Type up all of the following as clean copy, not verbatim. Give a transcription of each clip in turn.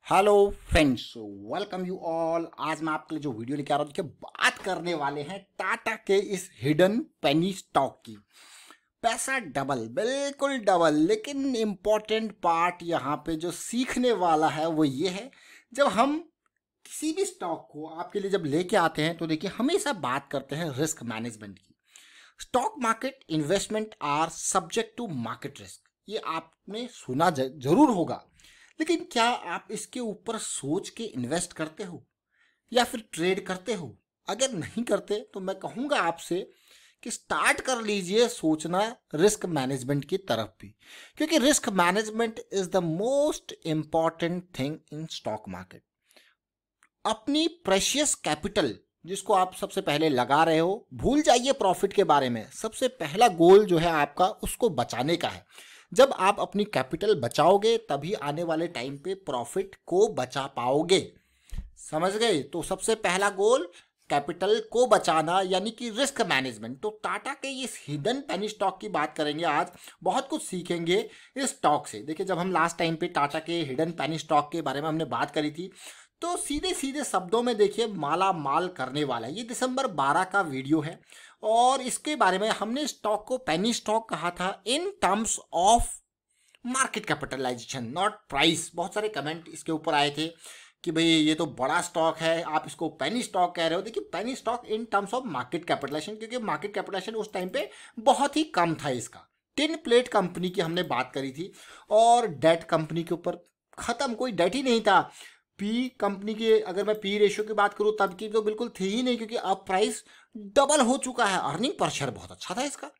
Hello friends, welcome you all. आज मैं आपके लिए जो वीडियो लेके आ रहा हूँ, देखिए बात करने वाले हैं टाटा के इस हिडन पेनी स्टॉक की। पैसा डबल, बिल्कुल डबल, लेकिन इम्पोर्टेंट पार्ट यहाँ पे जो सीखने वाला है वो ये है, जब हम किसी भी स्टॉक को आपके लिए जब लेके आते हैं तो देखिए हमेशा बात करते हैं रिस्क मैनेजमेंट की। Stock market investment are subject to market risk, ये आपने सुना जरूर होगा, लेकिन क्या आप इसके ऊपर सोच के इन्वेस्ट करते हो या फिर ट्रेड करते हो? अगर नहीं करते तो मैं कहूँगा आपसे कि स्टार्ट कर लीजिए सोचना रिस्क मैनेजमेंट की तरफ भी, क्योंकि risk management is the most important thing in stock market. अपनी प्रेशियस कैपिटल जिसको आप सबसे पहले लगा रहे हो, भूल जाइए प्रॉफिट के बारे में। सबसे पहला गोल जो है आपका उसको बचाने का है। जब आप अपनी कैपिटल बचाओगे तभी आने वाले टाइम पे प्रॉफिट को बचा पाओगे। समझ गए? तो सबसे पहला गोल कैपिटल को बचाना, यानी कि रिस्क मैनेजमेंट। तो टाटा के इस हिडन पेनी स्टॉक की बात करेंगे आज, बहुत कुछ सीखेंगे इस स्टॉक से। देखिए, जब हम लास्ट टाइम पे टाटा के हिडन पेनी स्टॉक के बारे में हमने बात करी थी तो सीधे सीधे शब्दों में देखिए माला माल करने वाला है। ये दिसंबर 12 का वीडियो है और इसके बारे में हमने स्टॉक को पेनी स्टॉक कहा था in terms of market capitalization, not price. बहुत सारे कमेंट इसके ऊपर आए थे कि भाई ये तो बड़ा स्टॉक है, आप इसको पेनी स्टॉक कह रहे हो। देखिए, penny stock in terms of market capitalization, क्योंकि मार्केट कैपिटलाइजेशन उस टाइम पे बहुत ही कम था इसका। टिन प्लेट कंपनी की हमने बात करी थी और डेट कंपनी के ऊपर खत्म, कोई डेट ही नहीं था। पी कंपनी की अगर मैं पी रेशियो की बात करूं तब की तो बिल्कुल थी ही नहीं, क्योंकि अब प्राइस डबल हो चुका है। अर्निंग पर शेयर बहुत अच्छा था इसका,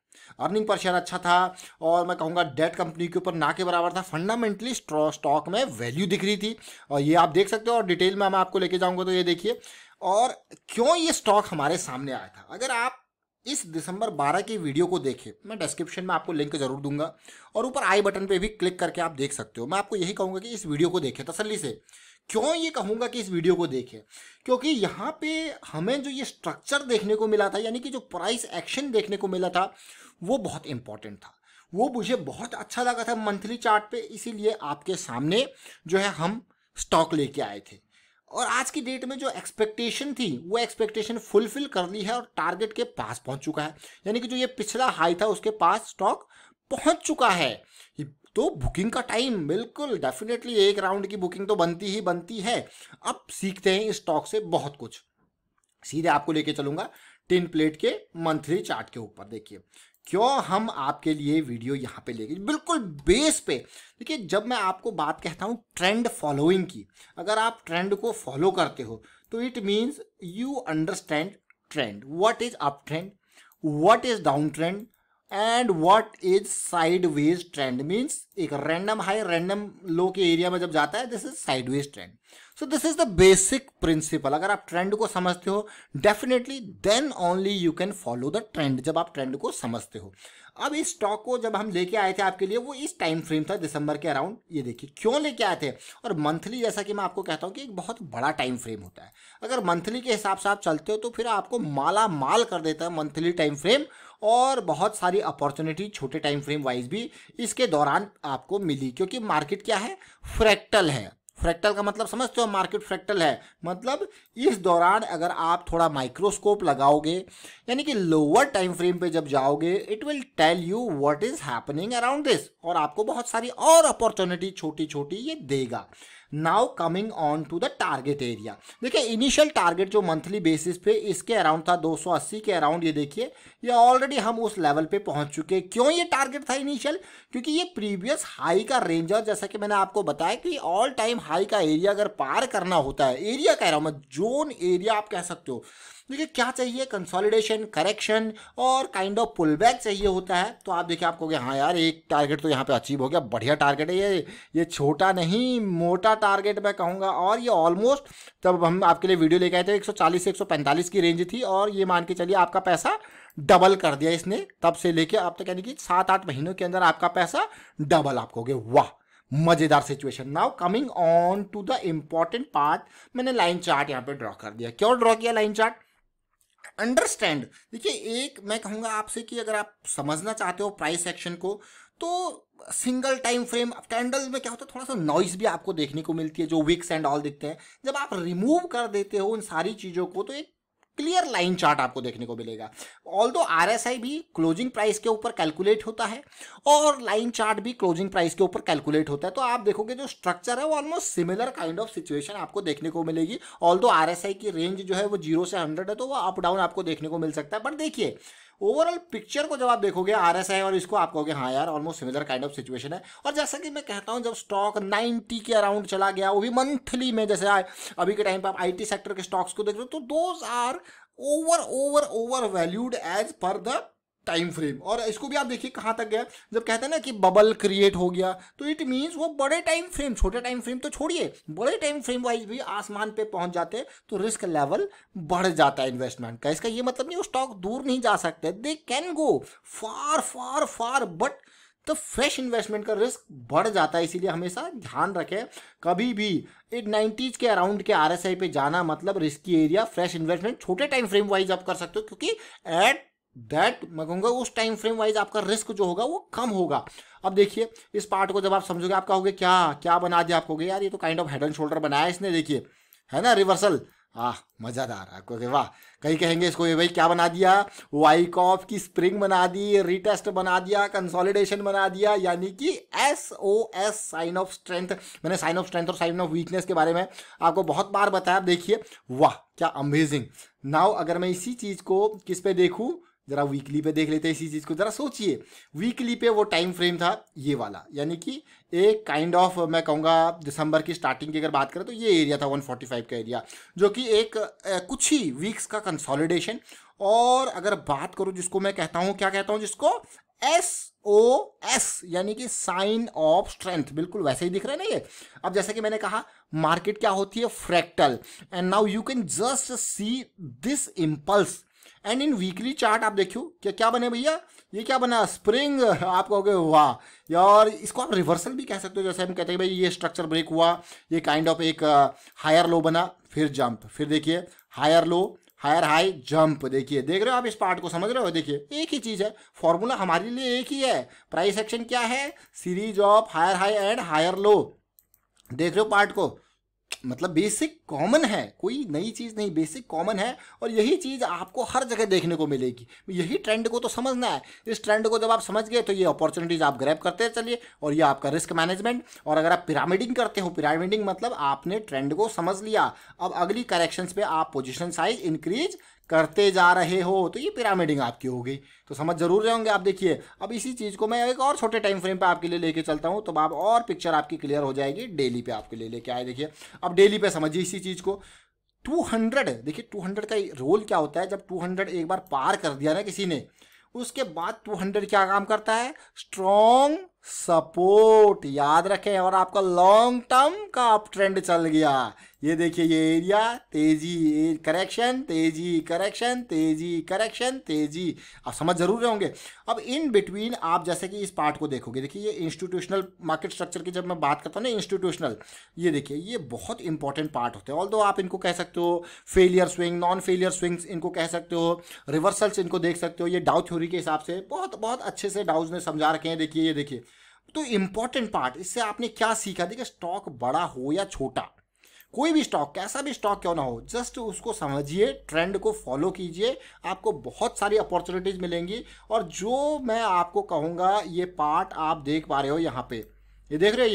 अर्निंग पर शेयर अच्छा था और मैं कहूँगा डेट कंपनी के ऊपर ना के बराबर था। फंडामेंटली स्टॉक में वैल्यू दिख रही थी और ये आप देख सकते हो, और डिटेल में मैं आपको लेके जाऊंगा तो ये देखिए। और क्यों ये स्टॉक हमारे सामने आया था, अगर आप इस दिसंबर 12 की वीडियो को देखें, मैं डिस्क्रिप्शन में आपको लिंक जरूर दूंगा और ऊपर आई बटन पे भी क्लिक करके आप देख सकते हो। मैं आपको यही कहूँगा कि इस वीडियो को देखें तसल्ली से। क्यों ये कहूँगा कि इस वीडियो को देखें? क्योंकि यहाँ पे हमें जो ये स्ट्रक्चर देखने को मिला था, यानी कि जो प्राइस एक्शन देखने को मिला था, वो बहुत इंपॉर्टेंट था। वो मुझे बहुत अच्छा लगा था मंथली चार्ट पे, इसीलिए आपके सामने जो है हम स्टॉक लेके आए थे। और आज की डेट में जो एक्सपेक्टेशन थी वो एक्सपेक्टेशन फुलफिल कर ली है और टारगेट के पास पहुंच चुका है, यानी कि जो ये पिछला हाई था उसके पास स्टॉक पहुंच चुका है। तो बुकिंग का टाइम बिल्कुल डेफिनेटली, एक राउंड की बुकिंग तो बनती ही बनती है। अब सीखते हैं इस स्टॉक से बहुत कुछ। सीधे आपको लेके चलूंगा टिन प्लेट के मंथली चार्ट के ऊपर। देखिए क्यों हम आपके लिए वीडियो यहाँ पे लेके बिल्कुल बेस पे। देखिए, जब मैं आपको बात कहता हूँ ट्रेंड फॉलोइंग की, अगर आप ट्रेंड को फॉलो करते हो तो it means you understand trend, what is up trend, what is down trend and what is sideways trend. Means एक रैंडम हाई रैंडम लो के एरिया में जब जाता है, this is sideways trend. So this is the basic principle. अगर आप trend को समझते हो definitely then only you can follow the trend, जब आप ट्रेंड को समझते हो। अब इस स्टॉक को जब हम लेके आए थे आपके लिए, वो इस टाइम फ्रेम था दिसंबर के अराउंड। ये देखिए क्यों लेके आए थे। और मंथली, जैसा कि मैं आपको कहता हूँ कि एक बहुत बड़ा टाइम फ्रेम होता है। अगर मंथली के हिसाब से आप चलते हो तो फिर आपको माला माल कर देता है मंथली टाइम फ्रेम, और बहुत सारी अपॉर्चुनिटी छोटे टाइम फ्रेम वाइज भी इसके दौरान आपको मिली, क्योंकि मार्केट क्या है, फ्रैक्टल है। फ्रैक्टल का मतलब समझते हो, मार्केट फ्रैक्टल है मतलब इस दौरान अगर आप थोड़ा माइक्रोस्कोप लगाओगे, यानी कि लोअर टाइम फ्रेम पे जब जाओगे, it will tell you what is happening around this, और आपको बहुत सारी और अपॉर्चुनिटी छोटी छोटी ये देगा। Now coming on to the target area. देखिए, इनिशियल टारगेट जो मंथली बेसिस पे इसके अराउंड था 280 के अराउंड, ये देखिए ये ऑलरेडी हम उस लेवल पे पहुंच चुके। क्यों ये टारगेट था इनिशियल? क्योंकि ये प्रीवियस हाई का रेंज है। जैसा कि मैंने आपको बताया कि ऑल टाइम हाई का एरिया अगर पार करना होता है, एरिया कह रहा हूं मैं, जोन एरिया आप कह सकते हो। देखिए क्या चाहिए, कंसोलिडेशन, करेक्शन और काइंड ऑफ पुल बैक चाहिए होता है। तो आप देखिए, आप कहोगे हाँ यार एक टारगेट तो यहाँ पे अचीव हो गया, बढ़िया टारगेट है ये छोटा नहीं मोटा टारगेट मैं कहूँगा। और ये ऑलमोस्ट तब हम आपके लिए वीडियो लेके आए थे 140 से 145 की रेंज थी, और ये मान के चलिए आपका पैसा डबल कर दिया इसने तब से लेके अब तक, यानी कि 7-8 महीनों के अंदर आपका पैसा डबल। आप कहोगे वाह मजेदार situation. Now coming on to the important part, मैंने लाइन चार्ट यहाँ पे ड्रॉ कर दिया। क्यों ड्रॉ किया लाइन चार्ट? अंडरस्टैंड। देखिए, एक मैं कहूँगा आपसे कि अगर आप समझना चाहते हो प्राइस एक्शन को, तो सिंगल टाइम फ्रेम कैंडल में क्या होता है, थोड़ा सा नॉइज भी आपको देखने को मिलती है, जो विक्स एंड ऑल दिखते हैं। जब आप रिमूव कर देते हो उन सारी चीज़ों को तो एक क्लियर लाइन चार्ट आपको देखने को मिलेगा। ऑल्दो आरएसआई भी क्लोजिंग प्राइस के ऊपर कैलकुलेट होता है और लाइन चार्ट भी क्लोजिंग प्राइस के ऊपर कैलकुलेट होता है, तो आप देखोगे जो स्ट्रक्चर है वो almost similar kind of situation आपको देखने को मिलेगी। ऑल्दो आरएसआई की रेंज जो है वो 0 से 100 है, तो वो अप डाउन आपको देखने को मिल सकता है। बट देखिए ओवरऑल पिक्चर को जब आप देखोगे आरएसआई और इसको, आप कहोगे हाँ यार almost similar kind of situation है। और जैसा कि मैं कहता हूँ, जब स्टॉक 90 के अराउंड चला गया, वो भी मंथली में, जैसे अभी के टाइम पे आप आईटी सेक्टर के स्टॉक्स को देख रहे हो, तो those are over valued as per the time frame. और इसको भी आप देखिए कहाँ तक गया, जब कहते हैं ना कि बबल क्रिएट हो गया, तो इट मीन्स वो बड़े टाइम फ्रेम, छोटे टाइम फ्रेम तो छोड़िए, बड़े टाइम फ्रेम वाइज भी आसमान पे पहुंच जाते हैं, तो रिस्क लेवल बढ़ जाता है इन्वेस्टमेंट का। इसका ये मतलब नहीं वो स्टॉक दूर नहीं जा सकते, they can go far far far, but तो फ्रेश इन्वेस्टमेंट का रिस्क बढ़ जाता है। इसीलिए हमेशा ध्यान रखें, कभी भी 90s के अराउंड के आरएसआई पे जाना मतलब रिस्की एरिया। फ्रेश इन्वेस्टमेंट छोटे टाइम फ्रेम वाइज आप कर सकते हो, क्योंकि एट दैट मैं कहूँगा उस टाइम फ्रेम वाइज आपका रिस्क जो होगा वो कम होगा। अब देखिए इस पार्ट को जब आप समझोगे, आप कहोगे क्या क्या बना दिया, आप कहोगे यार ये तो kind of head and shoulder बनाया इसने, देखिए है ना रिवर्सल, मज़ेदार। आपको वाह, कहीं कहेंगे इसको ये भाई क्या बना दिया, वाइकॉफ की स्प्रिंग बना दी, रीटेस्ट बना दिया, कंसोलिडेशन बना दिया, यानी कि SOS साइन ऑफ स्ट्रेंथ। मैंने साइन ऑफ स्ट्रेंथ और साइन ऑफ वीकनेस के बारे में आपको बहुत बार बताया। देखिए वाह क्या अमेजिंग। नाउ अगर मैं इसी चीज़ को किस पे देखूँ, जरा वीकली पे देख लेते हैं इसी चीज़ को, जरा सोचिए। वीकली पे वो टाइम फ्रेम था ये वाला, यानी कि एक काइंड ऑफ मैं कहूँगा दिसंबर की स्टार्टिंग की अगर बात करें तो ये एरिया था 145 का एरिया, जो कि एक कुछ ही वीक्स का कंसोलिडेशन। और अगर बात करूँ जिसको मैं कहता हूँ, क्या कहता हूँ जिसको, SOS यानी कि साइन ऑफ स्ट्रेंथ, बिल्कुल वैसे ही दिख रहा है ना ये। अब जैसे कि मैंने कहा मार्केट क्या होती है, fractal, and now you can just see this impulse. And in weekly chart आप देखियो क्या क्या बने भैया, ये क्या बना, स्प्रिंग। आप कहोगे वाह यार, इसको आप रिवर्सल भी कह सकते हो। जैसे हम कहते हैं भाई ये स्ट्रक्चर ब्रेक हुआ, ये काइंड ऑफ एक हायर लो बना, फिर जंप, फिर देखिए higher low, higher high, jump. देखिए देख रहे हो आप इस पार्ट को, समझ रहे हो, देखिए एक ही चीज़ है, फॉर्मूला हमारे लिए एक ही है। प्राइस एक्शन क्या है, series of higher high and higher low. देख रहे हो पार्ट को, मतलब बेसिक कॉमन है, कोई नई चीज़ नहीं, बेसिक कॉमन है। और यही चीज़ आपको हर जगह देखने को मिलेगी। यही ट्रेंड को तो समझना है। इस ट्रेंड को जब आप समझ गए तो ये अपॉर्चुनिटीज आप ग्रैब करते चलिए, और ये आपका रिस्क मैनेजमेंट। और अगर आप पिरामिडिंग करते हो, पिरामिडिंग मतलब आपने ट्रेंड को समझ लिया, अब अगली करेक्शंस पे आप पोजीशन साइज इंक्रीज करते जा रहे हो, तो ये पिरामिडिंग आपकी हो गई। तो समझ जरूर रहे होंगे आप। देखिए अब इसी चीज़ को मैं एक और छोटे टाइम फ्रेम पे आपके लिए लेके चलता हूँ, तो आप और पिक्चर आपकी क्लियर हो जाएगी। डेली पे आपके लिए लेके आए, देखिए अब डेली पे समझिए इसी चीज़ को। 200, देखिए 200 का रोल क्या होता है, जब 200 एक बार पार कर दिया ना किसी ने, उसके बाद 200 क्या काम करता है, स्ट्रॉन्ग सपोर्ट, याद रखें। और आपका लॉन्ग टर्म का अप ट्रेंड चल गया, ये देखिए ये एरिया, तेजी करेक्शन, तेजी करेक्शन, तेजी करेक्शन, तेजी, आप समझ जरूर रहे होंगे। अब इन बिटवीन आप जैसे कि इस पार्ट को देखोगे, देखिए ये इंस्टीट्यूशनल मार्केट स्ट्रक्चर की जब मैं बात करता हूँ ना, इंस्टीट्यूशनल, ये देखिए ये बहुत इंपॉर्टेंट पार्ट होते हैं। ऑल्दो आप इनको कह सकते हो failure swing, non failure swings इनको कह सकते हो, रिवर्सल्स इनको देख सकते हो। ये डाउ थ्योरी के हिसाब से बहुत बहुत अच्छे से डाउज ने समझा रखे हैं। देखिए ये देखिए, तो इंपॉर्टेंट पार्ट, इससे आपने क्या सीखा, देखिए स्टॉक बड़ा हो या छोटा, कोई भी स्टॉक, कैसा भी स्टॉक क्यों ना हो, जस्ट उसको समझिए, ट्रेंड को फॉलो कीजिए, आपको बहुत सारी अपॉर्चुनिटीज मिलेंगी। और जो मैं आपको कहूँगा, ये पार्ट आप देख पा रहे हो यहाँ पे, ये देख रहे हो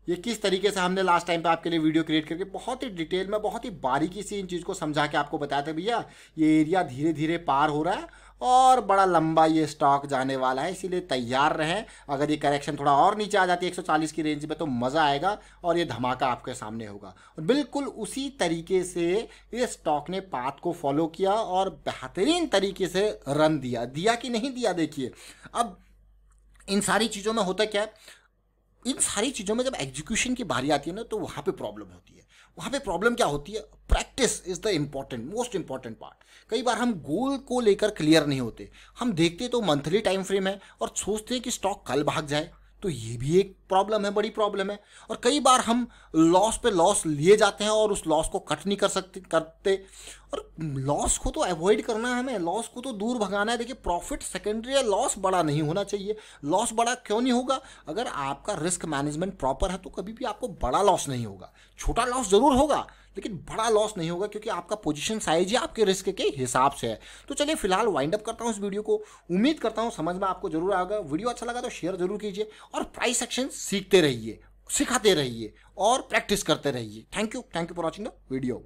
ये किस तरीके से हमने लास्ट टाइम पे आपके लिए वीडियो क्रिएट करके बहुत ही डिटेल में, बहुत ही बारीकी से इन चीज़ को समझा के आपको बताया था भैया ये एरिया धीरे धीरे पार हो रहा है और बड़ा लंबा ये स्टॉक जाने वाला है, इसीलिए तैयार रहें। अगर ये करेक्शन थोड़ा और नीचे आ जाती है 140 की रेंज में, तो मज़ा आएगा और ये धमाका आपके सामने होगा। और बिल्कुल उसी तरीके से ये स्टॉक ने पाथ को फॉलो किया और बेहतरीन तरीके से रन दिया कि नहीं दिया। देखिए अब इन सारी चीज़ों में होता क्या है, इन सारी चीज़ों में जब एग्जीक्यूशन की बारी आती है ना, तो वहाँ पे प्रॉब्लम होती है। वहाँ पे प्रॉब्लम क्या होती है, practice is the important, most important part. कई बार हम गोल को लेकर क्लियर नहीं होते, हम देखते तो मंथली टाइम फ्रेम है और सोचते हैं कि स्टॉक कल भाग जाए, तो ये भी एक प्रॉब्लम है, बड़ी प्रॉब्लम है। और कई बार हम लॉस पे लॉस लिए जाते हैं और उस लॉस को कट नहीं करते। और लॉस को तो अवॉइड करना है हमें, लॉस को तो दूर भगाना है। देखिए, प्रॉफिट सेकेंडरी है, लॉस बड़ा नहीं होना चाहिए। लॉस बड़ा क्यों नहीं होगा? अगर आपका रिस्क मैनेजमेंट प्रॉपर है तो कभी भी आपको बड़ा लॉस नहीं होगा। छोटा लॉस जरूर होगा लेकिन बड़ा लॉस नहीं होगा, क्योंकि आपका पोजीशन साइज ही आपके रिस्क के हिसाब से है। तो चलिए फिलहाल वाइंड अप करता हूँ इस वीडियो को। उम्मीद करता हूँ समझ में आपको जरूर आएगा। वीडियो अच्छा लगा तो शेयर जरूर कीजिए और प्राइस एक्शन सीखते रहिए, सिखाते रहिए और प्रैक्टिस करते रहिए। Thank you for watching the video.